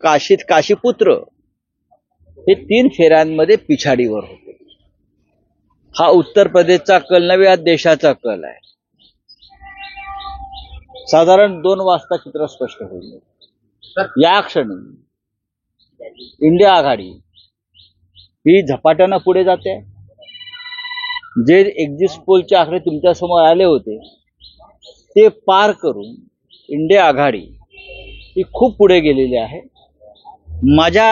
काशीत काशीपुत्र हे 3 फेऱ्यांमध्ये पिछाडीवर होते. हा उत्तर प्रदेशचा कल नव्हे, हा देशाचा कल आहे. साधारण 2 वाजता चित्र स्पष्ट होईल. या क्षणी इंडिया आघाडी ही झपाट्यानं पुढे जाते. जे एक्झिट पोलचे आकडे तुमच्या समोर आले होते ते पार करून इंडिया आघाडी ही खूप पुढे गेलेली आहे. माझ्या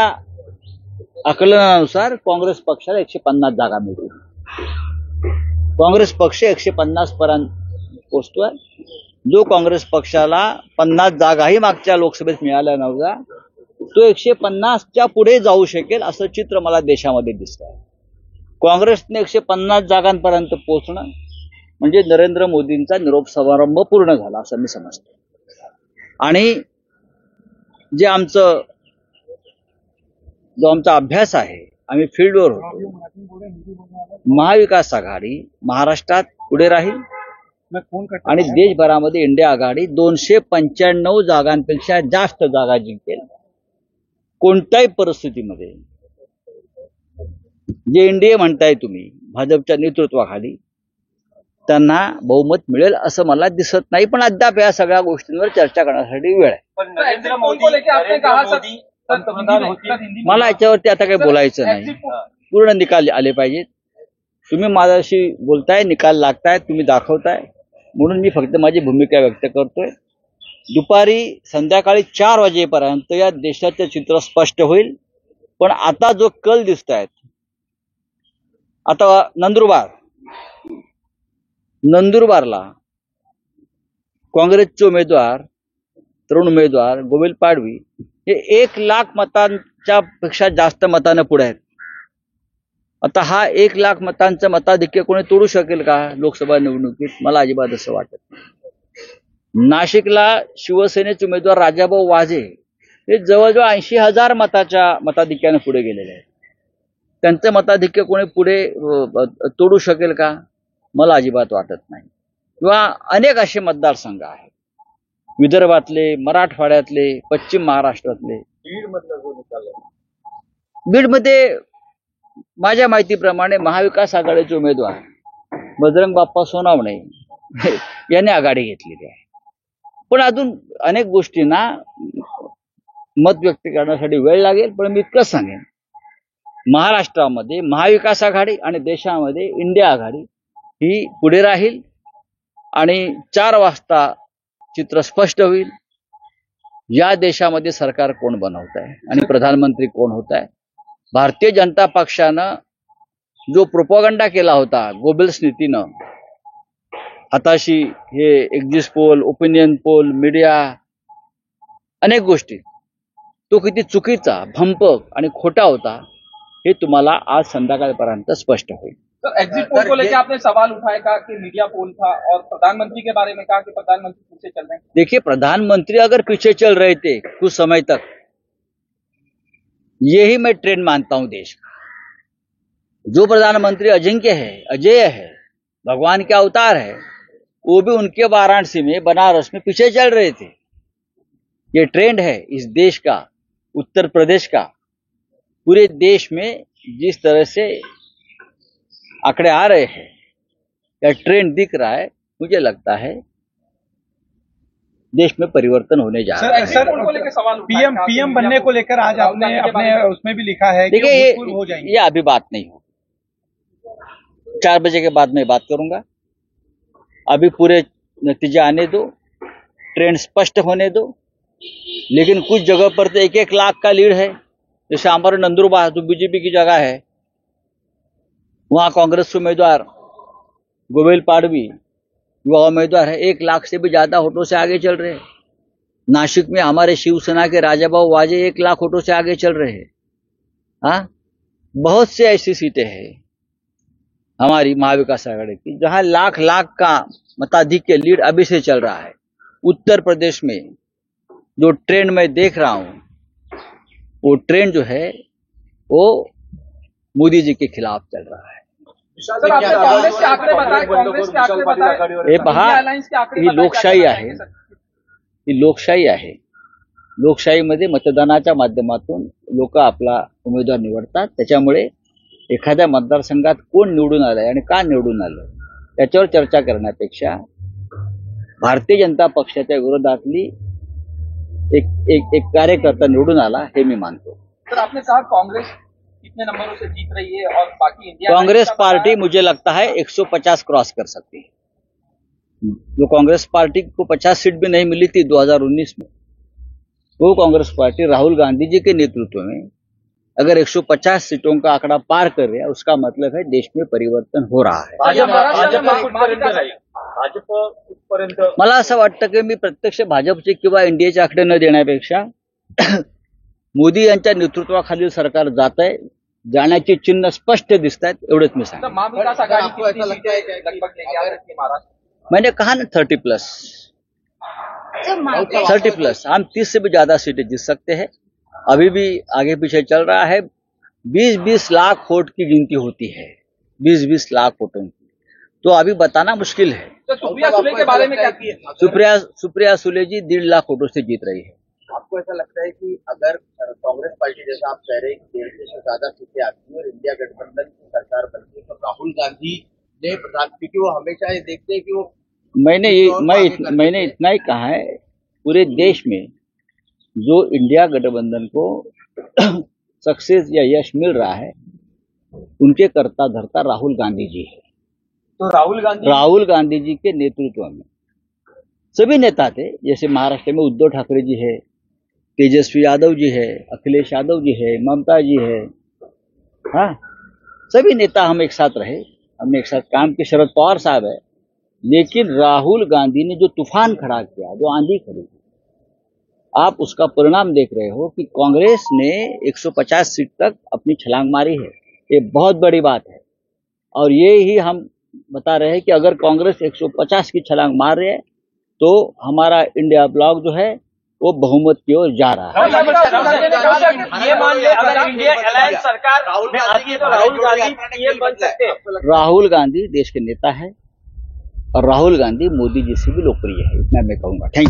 आकलनानुसार काँग्रेस पक्षाला 150 जागा मिळतील. काँग्रेस पक्ष 150 पर्यंत पोहोचतोय. जो काँग्रेस पक्षाला 50 जागाही मागच्या लोकसभेत मिळाल्या नव्हत्या, तो 150च्या पुढे जाऊ शकेल असं चित्र मला देशामध्ये दिसतंय. काँग्रेसने 150 जागांपर्यंत पोहोचणं म्हणजे नरेंद्र मोदींचा निरोप समारंभ पूर्ण झाला असं मी समजतो. आणि जे जो आमचा अभ्यास आहे, आम्ही फील्डवर होतो, महाविकास आघाडी महाराष्ट्रात पुढे राहील आणि देशभरामध्ये इंडिया आघाडी 295 जागांपेक्षा जास्त जागा जिंकेल. कोणत्याही परिस्थितीमध्ये जे एनडीए म्हणताय तुम्ही भाजपच्या नेतृत्वाखाली, त्यांना बहुमत मिळेल असं मला दिसत नाही. पण अद्याप या सगळ्या गोष्टींवर चर्चा करण्यासाठी वेळ आहे. मला याच्यावरती आता काही बोलायचं नाही. पूर्ण निकाल आले पाहिजेत. तुम्ही माझ्याशी बोलताय, निकाल लागताय, तुम्ही दाखवताय, म्हणून मी फक्त माझी भूमिका व्यक्त करतोय. दुपारी संध्याकाळी 4 वाजेपर्यंत या देशाचं चित्र स्पष्ट होईल. पण आता जो कल दिसतायत, आता नंदुरबारला काँग्रेसचे उमेदवार, तरुण उमेदवार गोविल पाडवी हे 1 लाख मतांच्या पेक्षा जास्त मतानं पुढे आहेत. आता हा 1 लाख मतांचं मताधिक्य कोणी तोडू शकेल का लोकसभा निवडणुकीत? मला अजिबात असं वाटत नाही. नाशिकला शिवसेनेचे उमेदवार राजाभाऊ वाजे हे जवळजवळ 80,000 मताच्या मताधिक्याने पुढे गेलेले आहेत. त्यांचं मताधिक्य कोणी पुढे तोडू शकेल का? मला अजिबात वाटत नाही. किंवा अनेक असे मतदारसंघ आहेत, विदर्भातले, मराठवाड्यातले, पश्चिम महाराष्ट्रातले. बीडमध्ये माझ्या माहितीप्रमाणे महाविकास आघाडीचे उमेदवार बजरंग बाप्पा सोनवणे यांनी आघाडी घेतलेली आहे. पण अजून अनेक गोष्टींना मत व्यक्त करण्यासाठी वेळ लागेल. पण मी इतकंच सांगेन, महाराष्ट्रामध्ये महाविकास आघाडी आणि देशामध्ये इंडिया आघाडी ही पुढे राहील आणि 4 वाजता चित्र स्पष्ट होईल. या देशामध्ये सरकार कोण बनवत आहे आणि प्रधानमंत्री कोण होत आहे. भारतीय जनता पक्षानं जो प्रोपगंडा केला होता गोबेल्स नीतीनं, हाताशी हे exit poll, opinion poll, media, अनेक गोष्टी, तो किती चुकीचा, भंपक आणि खोटा होता हे तुम्हाला आज संध्याकाळपर्यंत स्पष्ट होईल. सर, एग्जिट पोल को लेकर आपने सवाल उठाया का कि मीडिया पोल था, और प्रधानमंत्री के बारे में कहा कि प्रधानमंत्री पीछे चल रहे हैं. देखिए, प्रधानमंत्री अगर पीछे चल रहे थे कुछ समय तक, यही मैं ट्रेंड मानता हूं देश का. जो प्रधानमंत्री अजिंक्य है, अजेय है, भगवान के अवतार है, वो भी उनके वाराणसी में, बनारस में पीछे चल रहे थे. ये ट्रेंड है इस देश का, उत्तर प्रदेश का. पूरे देश में जिस तरह से आंकड़े आ रहे हैं, या ट्रेंड दिख रहा है, मुझे लगता है देश में परिवर्तन होने जा रहा है. सर, पीएम बनने को लेकर आज आपने अपने उसमें भी लिखा है कि देखिए, हो जाएंगे. ये अभी बात नहीं हो. 4 बजे के बाद मैं बात करूंगा. अभी पूरे नतीजे आने दो, ट्रेंड स्पष्ट होने दो. लेकिन कुछ जगह पर तो 1-1 लाख का लीड है. जैसे हमारे नंदुरबार जो बीजेपी की जगह है, वहां कांग्रेस उम्मीदवार गोविल पाडवी युवा उम्मीदवार है, 1 लाख से भी ज्यादा वोटों से आगे चल रहे हैं. नासिक में हमारे शिवसेना के राजाभाऊ वाजे 1 लाख वोटों से आगे चल रहे हैं. हाँ, बहुत से ऐसी सीटें हैं हमारी महाविकास आघाड़ी की जहां लाख का मताधिक्य लीड अभी से चल रहा है. उत्तर प्रदेश में जो ट्रेंड मैं देख रहा हूं, वो ट्रेंड जो है वो मोदी जी के खिलाफ चल रहा है. सर, आपने कांग्रेस के आंकड़े बताए, हे पहा, ही लोकशाही आहे, ही लोकशाही आहे. लोकशाहीमध्ये मतदानाच्या माध्यमातून लोक आपला उमेदवार निवडतात. त्याच्यामुळे एखाद्या मतदारसंघात कोण निवडून आलंय आणि का निवडून आलं त्याच्यावर चर्चा करण्यापेक्षा भारतीय जनता पक्षाच्या विरोधातली एक कार्यकर्ता निवडून आला हे मी मानतो. सर आपने कहा कांग्रेस कितने नंबरों से जीत रही है और बाकी इंडिया कांग्रेस पार्टी मुझे लगता है 150 क्रॉस कर सकती है. जो कांग्रेस पार्टी को 50 सीट भी नहीं मिली थी 2019 में, वो कांग्रेस पार्टी राहुल गांधी जी के नेतृत्व में अगर 150 सीटों का आंकड़ा पार कर रहा है उसका मतलब है देश में परिवर्तन हो रहा है. मला असं वाटतं की मी प्रत्यक्ष भाजपचे किंवा एनडीएचे आकडे न देण्यापेक्षा मोदी यांच्या नेतृत्वाखालील सरकार जात आहे, जाण्याची चिन्ह स्पष्ट दिसत आहेत एवढंच मी सांगतो. महाविकास आघाड़ी कितनी सीटें लगभग लेके आ सकती है महाराष्ट्र? मैंने कहा ना 30+, हम 30 से भी ज्यादा सीटें जीत सकते हैं. अभी भी आगे पीछे चल रहा है. 20-20 लाख वोट की गिनती होती है, 20-20 लाख वोटों की, तो अभी बताना मुश्किल है. तो सुप्रिया सुले के बारे में क्या किया? सुप्रिया सुले जी 1.5 लाख वोटों से जीत रही है. आपको ऐसा लगता है कि अगर कांग्रेस पार्टी जैसा आप कह रहे हैं कि 150 से ज्यादा सीटें आती है और इंडिया गठबंधन की सरकार बनती है तो राहुल गांधी ने क्योंकि वो हमेशा ये देखते हैं कि वो मैंने इतना ही कहा है, पूरे देश में जो इंडिया गठबंधन को सक्सेस या यश मिल रहा है उनके कर्ता धर्ता राहुल गांधी जी है. तो राहुल गांधी जी के नेतृत्व में सभी नेता थे. जैसे महाराष्ट्र में उद्धव ठाकरे जी है, तेजस्वी यादव जी है, अखिलेश यादव जी है, ममता जी है, हाँ सभी नेता हम एक साथ रहे, हमने एक साथ काम किया. शरद पवार साहब है, लेकिन राहुल गांधी ने जो तूफान खड़ा किया, जो आंधी खड़ी, आप उसका परिणाम देख रहे हो कि कांग्रेस ने 150 सीट तक अपनी छलांग मारी है. ये बहुत बड़ी बात है और ये ही हम बता रहे हैं कि अगर कांग्रेस 150 की छलांग मार रही है तो हमारा इंडिया ब्लॉक जो है वो बहुमत की ओर जा रहा है. ये मान ले अगर इंडिया अलायंस सरकार में आती है तो राहुल गांधी पीएम बन सकते हैं. राहुल गांधी देश के नेता है और राहुल गांधी मोदी जी से भी लोकप्रिय है, इतना मैं कहूंगा. Thank you.